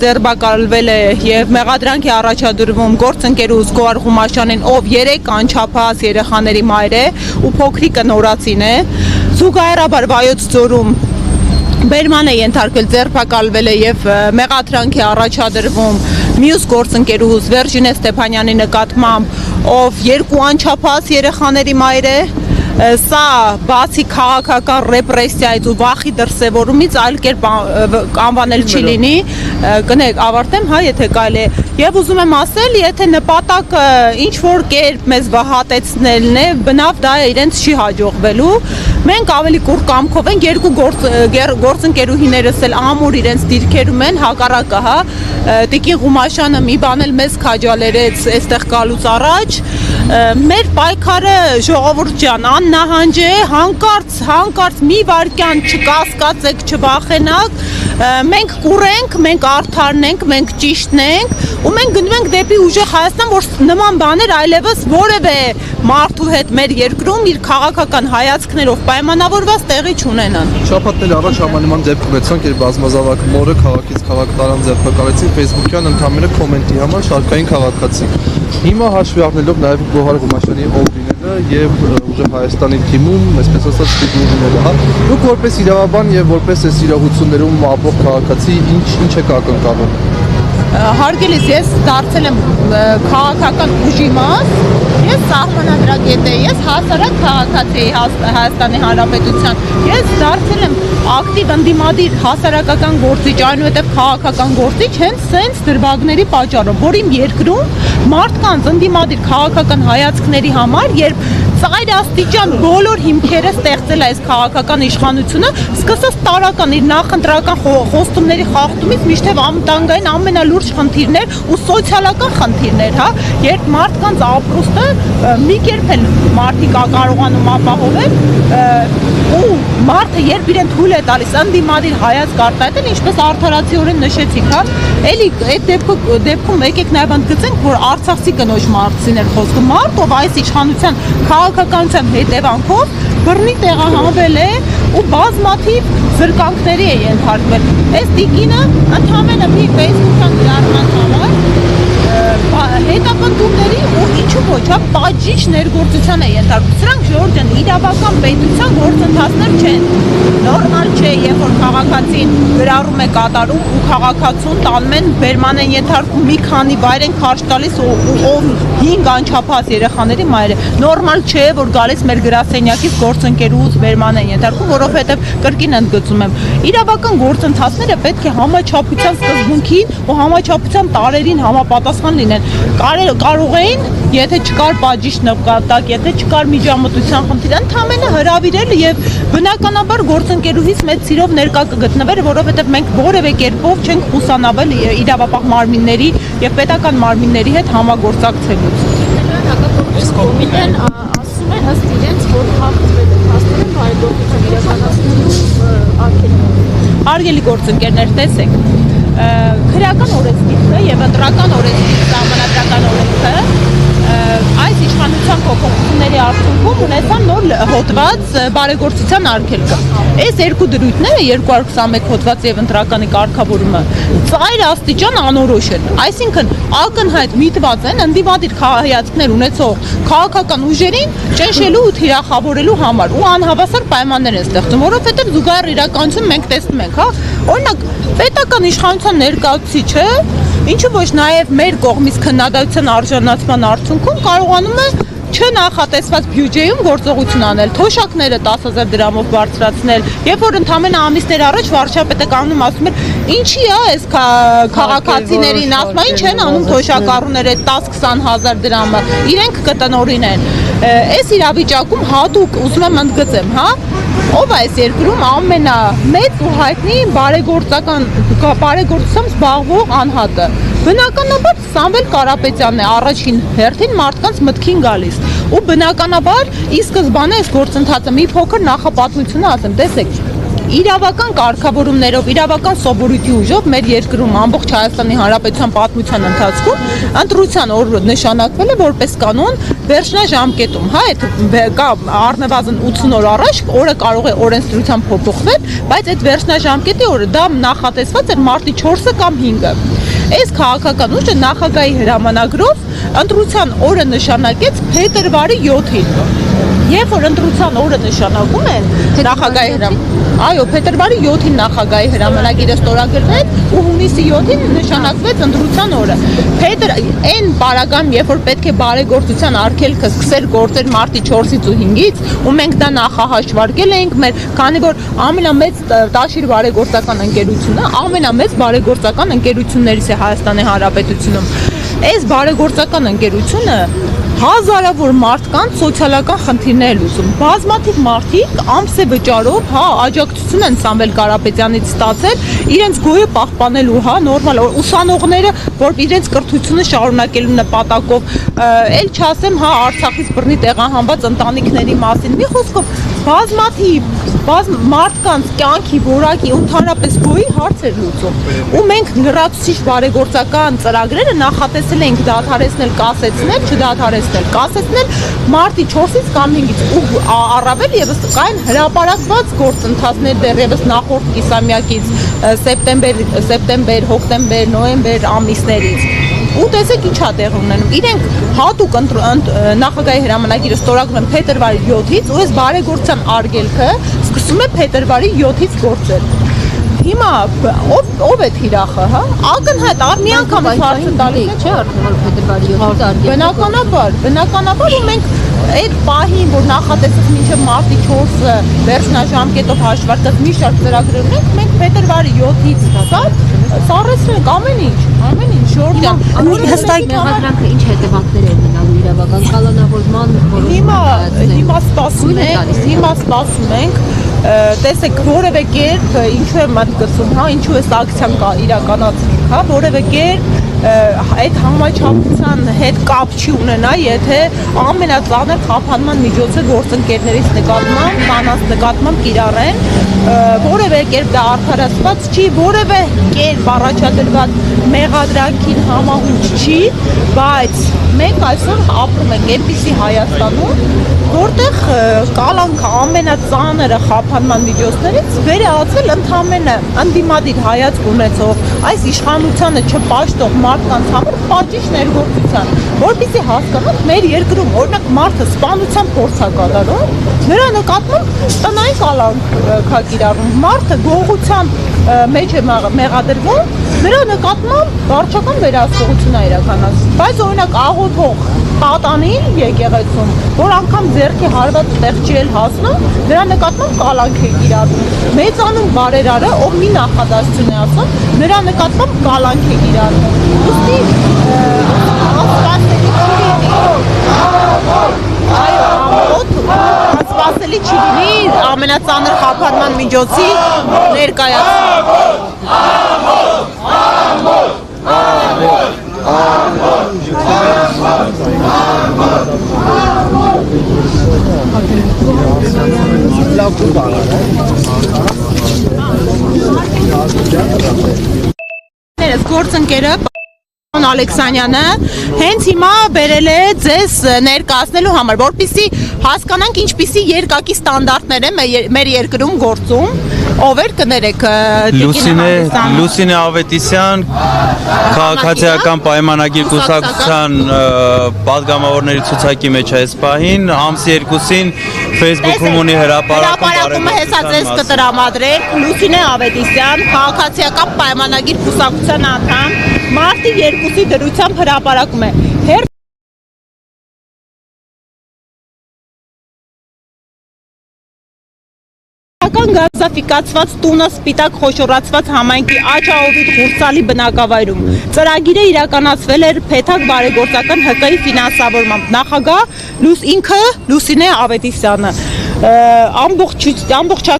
Ձերբակալվել է եւ մեղադրանք է առաջադրվում գործընկերուհուս Գոհար Ղումաշյանին, ով 3 անչափահաս երեխաների մայր է ու փոքրիկը նորածին է։ Զուգահեռաբար Վայոց ձորում բերման է ենթարկվել, ձերբակալվել է եւ մեղադրանք է առաջադրվում մյուս գործընկերուհուս Վերջինե Ստեփանյանի նկատմամբ, ով 2 անչափահաս երեխաների մայր է։ Սա բացի քաղաքական ռեպրեսիայից ու վախի դրսևորումից այլ կերպ անվանել չի լինի, կնեք ավարտեմ, հա, եթե կարելի է։ Եվ ուզում եմ ասել, եթե նպատակը ինչ որ կերպ մեզ վհատեցնելն է, բնավ դա իրենց չի հաջողվելու։ Մենք ավելի կուռ կամքով ենք, 2 գործընկերուհիներս էլ ամուր իրենց դիրքերում են, հակառակը, հա, Տիկին Ղումաշյանը մի բան էլ մեզ քաջալերեց այստեղ գալուց առաջ։ Մեր պայքարը, ժողովուրդ ջան, աննահանջ է, հանկարծ մի վարքյան չկասկածեք, չվախենաք, մենք կուռ ենք, մենք արդարն ենք, մենք ճիշտն ենք ու մենք գնում ենք դեպի ուժեղ Հայաստան, որ նման բաներ այլևս որևէ մարդու հետ մեր երկրում իր քաղաքական հայացքներով պայմանավորված տեղի չունենան։ Շաբաթներ առաջ համանման դեպք ունեցանք, երբ բազմազավակ մորը քաղաքից քաղաք տարան ձերբակալեցին Facebook-յան ընդամենը կոմենտի համար շարքային քաղաքացի։ Հիմա հաշվի առնելով նաև Գոհար Ղումաշյանի ով լինելը եւ ուժեղ Հայաստանի թիմում, այսպես ասած, դիտումները, հա։ Դուք որպես իրավաբան եւ որպես այս իրողություններում ապրող քաղաքացի ինչ եք ակնկալում։ Հարգելիս, ես դարձել եմ քաղաքական ուժի մաս, ես սահմանադրագետ եմ, ես հասարակ քաղաքացի Հայաստանի Հանրապետության, ես դարձել եմ ակտիվ ընդդիմադիր հասարակական գործիչ, այնուհետև քաղաքական գործիչ հենց սենց դրվագների պատճառով, որ իմ երկրում մարդկանց ընդդիմադիր քաղաքական հայացքների համար, երբ ծայր աստիճան բոլոր հիմքերը ստեղծել է այս քաղաքական իշխանությունը, սկսած տարական իր նախընտրական խոստումների խախտումից մինչև անվտանգային ամենալուրջ խնդիրներ ու սոցիալական խնդիրներ, հա, երբ մարդկանց ապրուստը մի կերպ են մարդիկ կարողանում ապահովել ու մարդը երբ իրեն թույլ է տալիս ընդդիմադիր հայացք արտահայտել, ինչպես արդարացիորեն նշեցիք, հա, էլի այդ դեպքում եկեք նաև ընդգծենք, որ արցախցի կնոջ մարդին էր խոսքը, մարդ, ով այս իշխանության քաղաքականության հետևանքով բռնի տեղահանվել է ու բազմաթիվ զրկանքների է ենթարկվել։ Այս տիկինը ընդհանրապես մի Facebook-յան գրառման համար հետապնդումների ու ինչու ոչ, հա, պատժիչ ներգործության է ենթարկվում։ Սրանք ժողովուրդ ջան, իրավական պետության գործընթացներ չեն։ Նորմալ չէ, երբ որ քաղաքացին գրառում է կատարում ու քաղաքացուն տանում են բերման են ենթարկում, մի քանի վայր են քարշ տալիս ով 5 անչափահաս երեխաների մայր է։ Նորմալ չէ, որ գալիս մեր գրասենյակից գործընկերուհուց բերման են ենթարկում, որովհետև կրկին ընդգծում եմ, իրավական գործընթացները պետք է համաչափության սկզբունքին ու համաչափության տարերին համապատասխան լինեն։ Կարող էին, եթե չկար պատժիչ նպատակ, եթե չկար միջամտության խնդիր, ընդհանրապես հրավիրել եւ բնականաբար գործընկերուհիս մեծ սիրով ներկա կգտնվեր, որովհետեւ մենք որևէ կերպով չենք խուսանավել իրավապահ մարմինների եւ պետական մարմինների հետ համագործակցելուց։ Այս կոմիտեն ասում է ըստ իրենց, որ հաղթվել է հասնել հայգործություն իրականացնելու արգելքը։ Հարգելի գործընկերներ, տեսեք, քրեական օրենսգիրքը եւ ընտրական օրենսգիրքը, սահմանադրական օրենքը այս իշխանության փոփոխությունների արդյունքում ունեցան նոր հոդված բարեգործության արգելքը։ Այս երկու դրույթները 221 հոդված եւ ընտրականի կարգավորումը ծայր աստիճան անորոշ են։ Այսինքն ակնհայտ միտված են ընդդիմադիր հայացքներ ունեցող քաղաքական ուժերին ճնշելու ու թիրախավորելու համար ու անհավասար պայմաններ են ստեղծում, որովհետեւ զուգահեռ իրականություն մենք տեսնում ենք, հա, օրինակ պետական իշխանության ներկայացուցիչը ինչու ոչ նաև մեր կողմից քննադատության արժանացման արդյունքում կարողանում է չնախատեսված բյուջեում գործողություն անել, թոշակները 10,000 դրամով բարձրացնել, երբ որ ընդամենը ամիսներ առաջ վարչապետը կանգնում ասում էր, ինչի է այս քաղաքացիներին ասում, ինչ են անում թոշակառուները 10-20,000 դրամը, իրենք կտնօրինեն։ Այս իրավիճակում հատուկ ուզում եմ ընդգծեմ, հա, ով այս երկրում ամենամեծ ու հայտնի բարեգործությամբ զբաղվող անհատը։ Բնականաբար Սամվել Կարապետյանն է առաջին հերթին մարդկանց մտքին գալիս։ Ու բնականաբար ի սկզբանե այս գործընթացը մի փոքր նախապատմությունը ասեմ, տեսեք, իրավական կարգավորումներով, իրավական սովորույթի ուժով մեր երկրում ամբողջ Հայաստանի Հանրապետության պատմության ընթացքում ընտրության օրը նշանակվել է որպես կանոն վերջնաժամկետում, հա, այդ կա առնվազն 80 օր առաջ օրը կարող է օրենսդրությամբ փոփոխվել, բայց այդ վերջնաժամկետի օրը դա նախատեսված էր մարտի 4-ը կամ 5-ը։ Այս քաղաքական ուժը նախագահի հրամանագրով ընտրության օրը նշանակեց փետրվարի 7-ին։ Երբ որ ընտրության օրը նշանակում են նախագահի այո, փետրվարի 7-ին նախագահի հրամանագիրը ստորագրվեց ու հունիսի 7-ին նշանակվեց ընտրության օրը։ Այն պարագայում, երբ որ պետք է բարեգործության արգելքը սկսեր գործել մարտի 4-ից ու 5-ից, ու մենք դա նախահաշվարկել էինք մեր, քանի որ ամենամեծ Տաշիր բարեգործական ընկերությունը ամենամեծ բարեգործական ընկերություններից է Հայաստանի Հանրապետությունում։ Այս բարեգործական ընկերությունը հազարավոր մարդկանց սոցիալական խնդիրներ լուծում։ Բազմաթիվ մարդիկ ամսե վճարով, հա, աջակցություն են Սամվել Կարապետյանից ստացել, իրենց գոյը պահպանելու, հա, նորմալ ուսանողները, որ իրենց կրթությունը շարունակելու նպատակով, ել չասեմ, հա, Արցախից բռնի տեղահանված ընտանիքների մասին։ Մի խոսքով, բազմաթիվ մարդկանց կյանքի որակի ընդհանրապես գոյի հարց էր լուծում։ Ու մենք լրացուցիչ բարեգործական ծրագրերը նախատեսել ենք դադարեցնել, կասեցնել, չդադարեցնել, կասեցնել մարտի 4-ից կամ 5-ից ու առավել եւս կային հրապարակված գործընթացներ դեռևս նախորդ կիսամյակից սեպտեմբեր, հոկտեմբեր, նոյեմբեր ամիսներից։ Ու տեսեք ինչա տեղ ունենում։ Իրենք հատուկ նախագահի հրամանագիրը ստորագրում են փետրվարի 7-ից ու այս բարեգործության արգելքը սկսում է փետրվարի 7-ից գործել։ Հիմա ով է թիրախը, հա? Ակնհայտ մի անգամ հարցը տալիս չէ, արդեն փետրվարի 7-ից արգելքը։ Բնականաբար ու մենք այդ պահին, որ նախատեսած մինչև մարտի 4-ը վերջնաժամկետով հաշվարկած մի շարք ծրագրեր ունենք, մենք փետրվարի 7-ից սառեցրել ենք ամեն ինչ, Ժորժյան։ Հստակ մեղադրանքը ինչ հետևանքներ են ունենալու իրավական կալանավորման Հիմա սպասում ենք, տեսեք, որևէ կերպ ինչու է մտածում, հա, ինչու է ակցիան իրականացնում, հա, որևէ կերպ այդ համաչափության հետ կապ չի ունենա, եթե ամենածանր խափանման միջոցը գործընկերներից նկատմամբ, կանանց նկատմամբ կիրառեն, որևէ կերպ դա արդարացված չի, որևէ կերպ առաջադրված մեղադրանքին համահունչ չի, բայց մենք այսօր ապրում ենք այնպիսի Հայաստանում, որտեղ կալանքը ամենածանրը խափանման միջոցներից վերածել ընդամենը ընդդիմադիր հայացք ունեցող այս իշխանությանը չպաշտող մարդկանց համար պատիժ ներգործության, որպեսզի հասկանանք մեր երկրում օրինակ մարդը սպանության փորձ է կատարում, նրա նկատմամբ տնային կալանք կա կիրառում, մարդը գողության մեջ է մեղադրվում, նրա նկատմամբ վարչական վերահսկողություն է իրականացվում, բայց օրինակ աղոթող պատանին եկեղեցում, որ անգամ ձեռքի հարված տեղ չի էլ հասնում, նրա նկատմամբ կալանք է կիրառվում։ Մեծանում բարերարը, ով մի նախադասություն է ասում, նրա նկատմամբ կալանք է կիրառվում։ Ուստի անսպասելի չի լինի ամենածանր խափանման միջոցի ներկայացումը։ Գործընկերը Ալեքսանյանը հենց հիմա բերել է ձեզ ներկայացնելու համար, որպեսզի հասկանանք ինչպիսի երկակի ստանդարտներ են մեր երկրում գործում, ով էր կներեք Լուսինե Ավետիսյան, քաղաքացիական պայմանագիր կուսակցության պատգամավորների ցուցակի մեջ այս պահին, ամսի 2-ին Facebook-ում ունի հրապարակումը հեսա ձեզ կտրամադրել Լուսինե Ավետիսյան, քաղաքացիական պայմանագիր կուսակցության անդամ, մարտի 2-ի դրությամբ հրապարակում է։ Գազաֆիկացված տունը սպիտակ խոշորացված համայնքի Աչաովիտ Խուրցալի բնակավայրում ծրագիրը իրականացվել էր Փեթակ բարեգործական ՀԿ-ի ֆինանսավորմամբ նախագահ ինքը Լուսինե Ավետիսյանը ամբողջ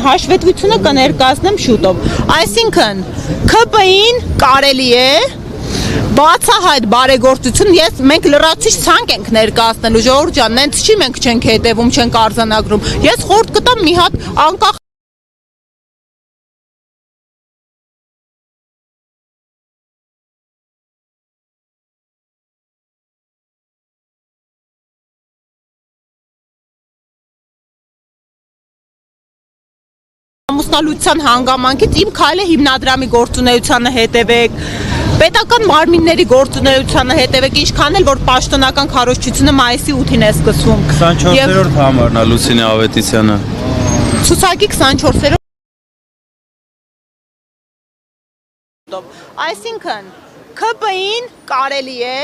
Հաշվետվությունը կներկայացնեմ շուտով։ Այսինքն ՔՊ-ին կարելի է բացահայտ բարեգործություն, մենք լրացուցիչ ցանկ ենք ներկայացնելու, ժողովուրդ ջան, նենց չի մենք չենք հետևում, չենք արձանագրում։ Ես խորհուրդ կտամ մի հատ անկախ ամուսնալուծության հանգամանքից իմ քայլը հիմնադրամի գործունեությանը հետևեք, պետական մարմինների գործունեությանը հետևեք, ինչքան էլ որ պաշտոնական քարոզչությունը մայիսի 8-ին է սկսվում։ 24-րդ համարն է Լուսինե Ավետիսյանը։ Ցուցակի 24-րդ։ Այսինքն ՔՊ-ին կարելի է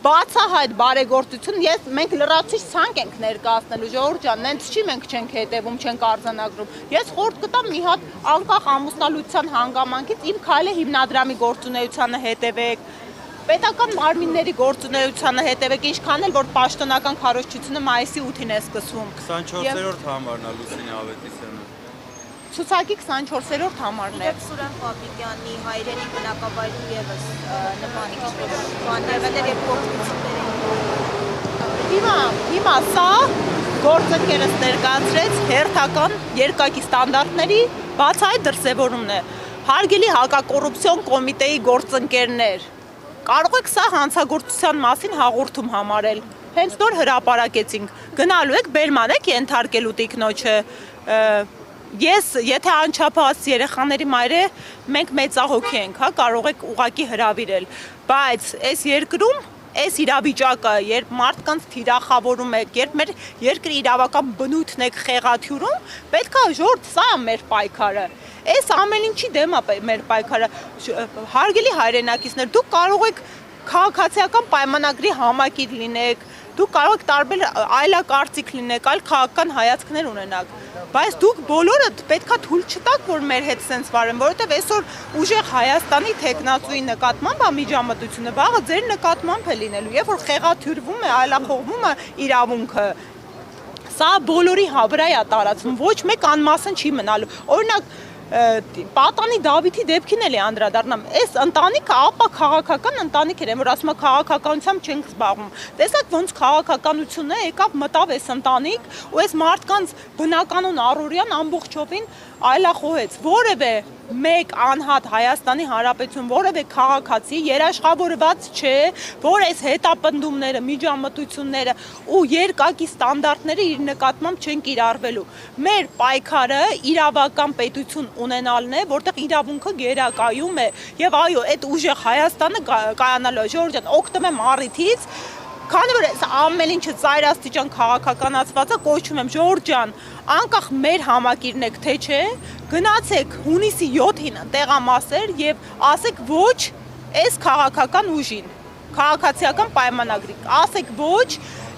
բացահայտ բարեգործություն, մենք լրացուցիչ ցանկ ենք ներկայացնելու, ժողովուրդ ջան, նենց չի մենք չենք հետևում, չենք արձանագրում։ Ես խորհուրդ կտամ մի հատ անկախ ամուսնալուծության հանգամանքից իմ քայլը հիմնադրամի գործունեությանը հետևեք, պետական մարմինների գործունեությանը հետևեք, ինչքան էլ որ պաշտոնական քարոզչությունը մայիսի 8-ին է սկսվում։ 24-րդ համարն է Լուսինե Ավետիսյանը։ Ցուցակի 24-րդ համարն է։ Սուրեն Պապիկյանի հայրենի բնակավայրում եւս նման բաներ եւ գործողություններ։ Հիմա սա գործընկերս ներկայացրեց հերթական երկակի ստանդարտների բացահայտ դրսևորումն է։ Հարգելի հակակոռուպցիոն կոմիտեի գործընկերներ, կարող եք սա հանցագործության մասին հաղորդում համարել։ Հենց նոր հրապարակեցինք։ Գնալու եք բերման եք ենթարկելու տիկնոջը։ Ես, եթե անչափահաս երեխաների մայր է, մենք մեծահոգի ենք, հա, կարող եք ուղակի հրավիրել, բայց այս երկրում, այս իրավիճակը, երբ մարդկանց թիրախավորում եք, երբ մեր երկրի իրավական բնույթն եք խեղաթյուրում, պետք է ժողովուրդ, սա է մեր պայքարը, այս ամեն ինչի դեմ է մեր պայքարը, հարգելի հայրենակիցներ, դուք կարող եք քաղաքացիական պայմանագրի համակիր լինեք, դուք կարող եք տարբեր այլակարծիք լինեք, այլ քաղաքական հայացքներ ունենաք, բայց դուք բոլորդ պետքա թույլ չտաք, որ մեր հետ սենց վարեն, որովհետև այսօր ուժեղ Հայաստանի թեկնածուի նկատմամբ միջամտությունը վաղը ձեր նկատմամբ է լինելու, երբ որ խեղաթյուրվում է, այլախոհվում է իրավունքը, սա բոլորի վրա է տարածվում, ոչ մեկ անմասն չի մնալու, օրինակ Պատանի Դավիթի դեպքին էլ է անդրադառնամ, այս ընտանիքը ապա քաղաքական ընտանիք էր, որ ասում է քաղաքականությամբ չենք զբաղվում, տեսակ ոնց քաղաքականությունը եկավ մտավ այս ընտանիք ու այս մարդկանց բնականon առօրյան ամբողջովին այլախոհեց, որևէ մեկ անհատ Հայաստանի Հանրապետություն, որևէ քաղաքացի երաշխավորված չէ, որ այս հետապնդումները, միջամտությունները ու երկակի ստանդարտները իր նկատմամբ չեն կիրառվելու։ Մեր պայքարը իրավական պետություն ունենալն է, որտեղ իրավունքը գերակայում է, եւ այո, այդ ուժեղ Հայաստանը կայանալու է, ժողովուրդ ջան, օգտվում եմ առիթից, քանի որ այս ամեն ինչը ծայրաստիճան քաղաքականացված է, կոչում եմ ժողովուրդ ջան, անկախ մեր համակիրն եք թե չէ, գնացեք հունիսի 7-ին տեղամասեր եւ ասեք ոչ այս քաղաքական ուժին, քաղաքացիական պայմանագրի, ասեք ոչ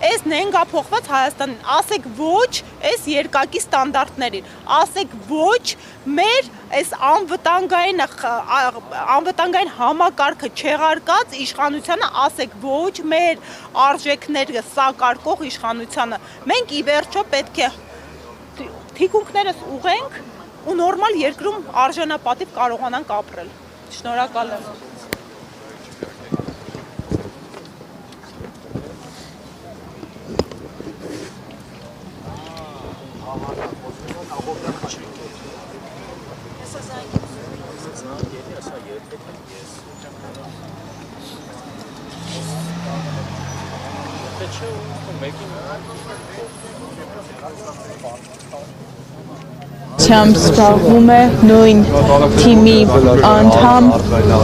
այս նենգափոխված Հայաստանին, ասեք ոչ այս երկակի ստանդարտներին, ասեք ոչ մեր այս անվտանգային համակարգը չեղարկած իշխանությանը, ասեք ոչ մեր արժեքները սակարկող իշխանությանը։ Մենք ի վերջո պետք է թիկունքներս ուղենք ու նորմալ երկրում արժանապատիվ կարողանանք ապրել։ Շնորհակալ եմ։ Չեմ զբաղվում է նույն թիմի անդամ